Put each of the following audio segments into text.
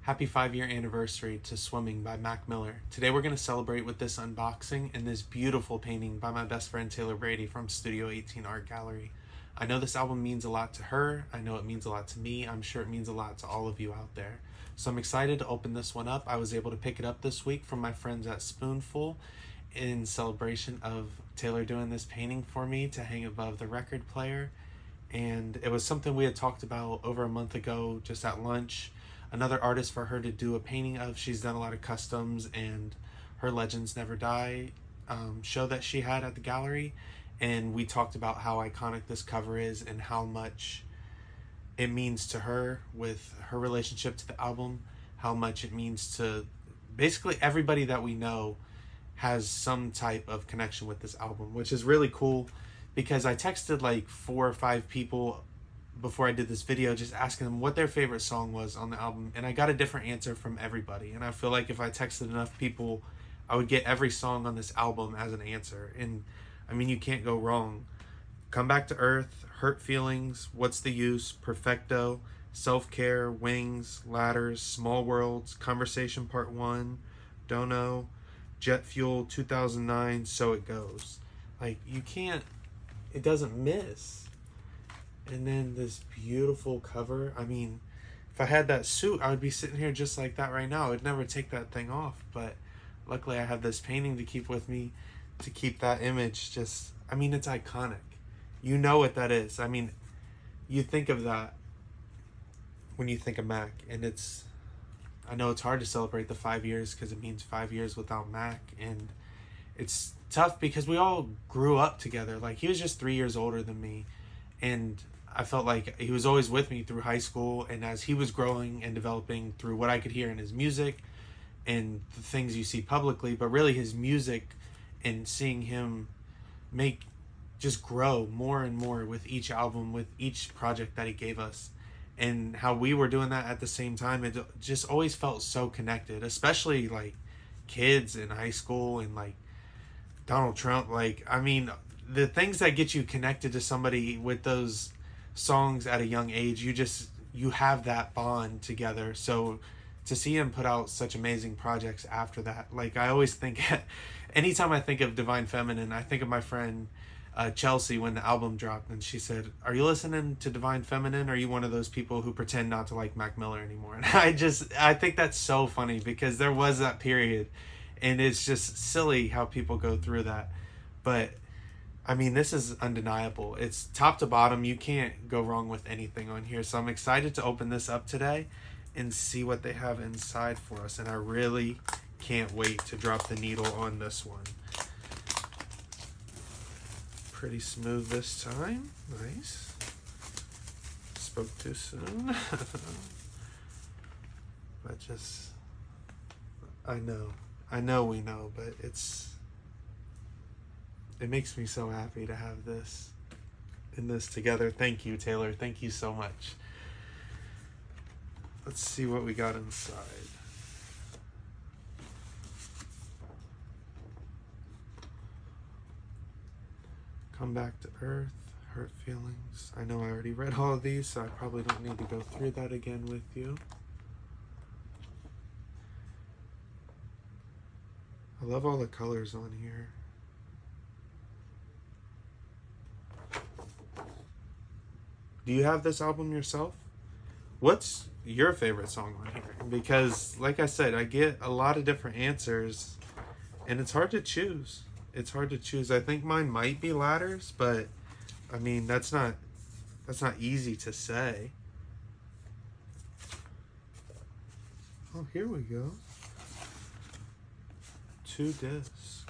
Happy 5-year anniversary to Swimming by Mac Miller. Today we're going to celebrate with this unboxing and this beautiful painting by my best friend Tayler Brady from Studio 18 Art Gallery. I know this album means a lot to her. I know it means a lot to me. I'm sure it means a lot to all of you out there. So I'm excited to open this one up. I was able to pick it up this week from my friends at Spoonful in celebration of Tayler doing this painting for me to hang above the record player. And it was something we had talked about over a month ago just at lunch. Another artist for her to do a painting of. She's done a lot of customs and her Legends Never Die show that she had at the gallery, and we talked about how iconic this cover is and how much it means to her with her relationship to the album, how much it means to basically everybody that we know has some type of connection with this album, which is really cool because I texted like 4 or 5 people before I did this video just asking them what their favorite song was on the album, and I got a different answer from everybody. And I feel like if I texted enough people, I would get every song on this album as an answer. And I mean, you can't go wrong. Come Back to Earth, Hurt Feelings, What's the Use, Perfecto, Self-Care, Wings, Ladders, Small Worlds, Conversation Part 1, Don't Know, Jet Fuel, 2009, So It Goes. Like, you can't, it doesn't miss. And then this beautiful cover. I mean, if I had that suit, I would be sitting here just like that right now. I would never take that thing off. But luckily I have this painting to keep with me, to keep that image just, I mean, it's iconic. You know what that is. I mean, you think of that when you think of Mac. And it's, I know it's hard to celebrate the 5 years because it means 5 years without Mac. And it's tough because we all grew up together. Like, he was just 3 years older than me. And I felt like he was always with me through high school, and as he was growing and developing through what I could hear in his music and the things you see publicly, but really his music and seeing him just grow more and more with each album, with each project that he gave us, and how we were doing that at the same time. It just always felt so connected, especially like kids in high school and like Donald Trump. Like, I mean, the things that get you connected to somebody with those songs at a young age, you have that bond together. So to see him put out such amazing projects after that, like, I always think anytime I think of Divine Feminine, I think of my friend Chelsea when the album dropped, and she said, "Are you listening to Divine Feminine, or are you one of those people who pretend not to like Mac Miller anymore?" And I think that's so funny because there was that period, and it's just silly how people go through that. But I mean, this is undeniable. It's top to bottom. You can't go wrong with anything on here. So I'm excited to open this up today and see what they have inside for us. And I really can't wait to drop the needle on this one. Pretty smooth this time. Nice. Spoke too soon. But just, I know we know, but it makes me so happy to have this in this together. Thank you, Tayler. Thank you so much. Let's see what we got inside. Come Back to Earth, Hurt Feelings. I know I already read all of these, so I probably don't need to go through that again with you. I love all the colors on here. Do you have this album yourself? What's your favorite song on here? Because, like I said, I get a lot of different answers, and it's hard to choose. It's hard to choose. I think mine might be Ladders, but I mean, that's not easy to say. Oh, here we go. 2 discs.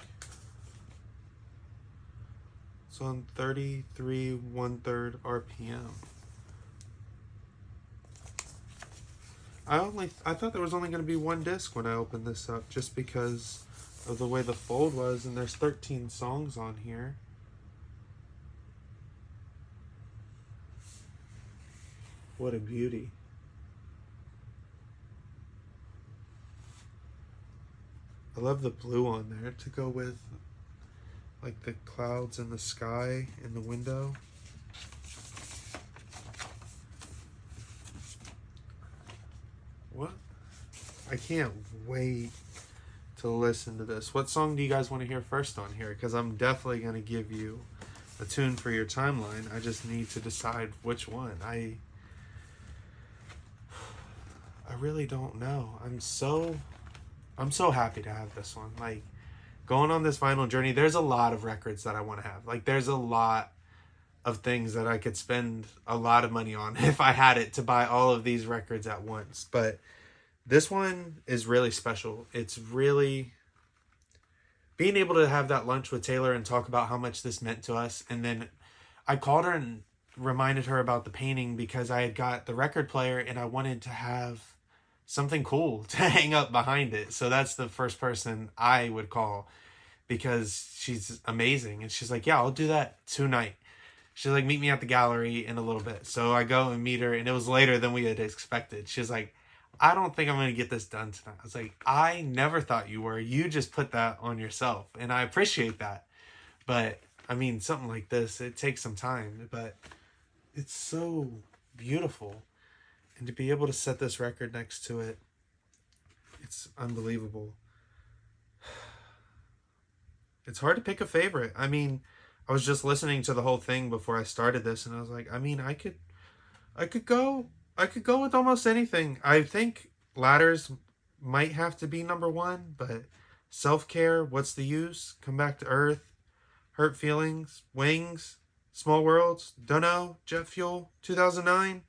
It's on 33 1/3 RPM. I thought there was only going to be 1 disc when I opened this up, just because of the way the fold was, and there's 13 songs on here. What a beauty. I love the blue on there to go with like the clouds and the sky in the window. What? I can't wait to listen to this. What song do you guys want to hear first on here? Because I'm definitely going to give you a tune for your timeline. I just need to decide which one. I really don't know. I'm so happy to have this one. Like, going on this vinyl journey, there's a lot of records that I want to have. Like, there's a lot of things that I could spend a lot of money on if I had it to buy all of these records at once. But this one is really special. It's really being able to have that lunch with Taylor and talk about how much this meant to us. And then I called her and reminded her about the painting because I had got the record player and I wanted to have something cool to hang up behind it. So that's the first person I would call because she's amazing. And she's like, yeah, I'll do that tonight. She's like, meet me at the gallery in a little bit. So I go and meet her, and it was later than we had expected. She's like, I don't think I'm going to get this done tonight. I was like, I never thought you were. You just put that on yourself, and I appreciate that. But, I mean, something like this, it takes some time, but it's so beautiful. And to be able to set this record next to it, it's unbelievable. It's hard to pick a favorite. I mean, I was just listening to the whole thing before I started this, and I was like, I mean, I could go with almost anything. I think Ladders might have to be number one, but Self-Care, What's the Use, Come Back to Earth, Hurt Feelings, Wings, Small Worlds, Dunno, Jet Fuel, 2009.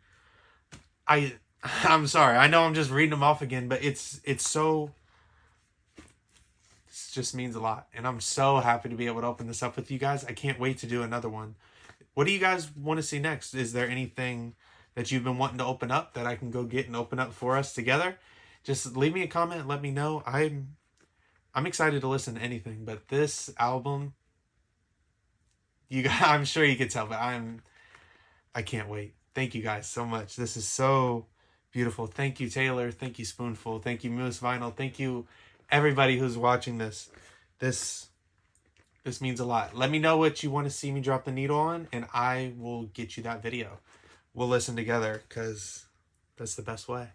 I'm sorry. I know I'm just reading them off again, but it's so. This just means a lot, and I'm so happy to be able to open this up with you guys. I can't wait to do another one. What do you guys want to see next? Is there anything that you've been wanting to open up that I can go get and open up for us together? Just leave me a comment and let me know. I'm excited to listen to anything, but this album, you guys, I'm sure you can tell, but I can't wait. Thank you guys so much. This is so beautiful. Thank you, Taylor. Thank you, Spoonful. Thank you, Moose Vinyl. Thank you, everybody who's watching this. This means a lot. Let me know what you want to see me drop the needle on, and I will get you that video. We'll listen together because that's the best way.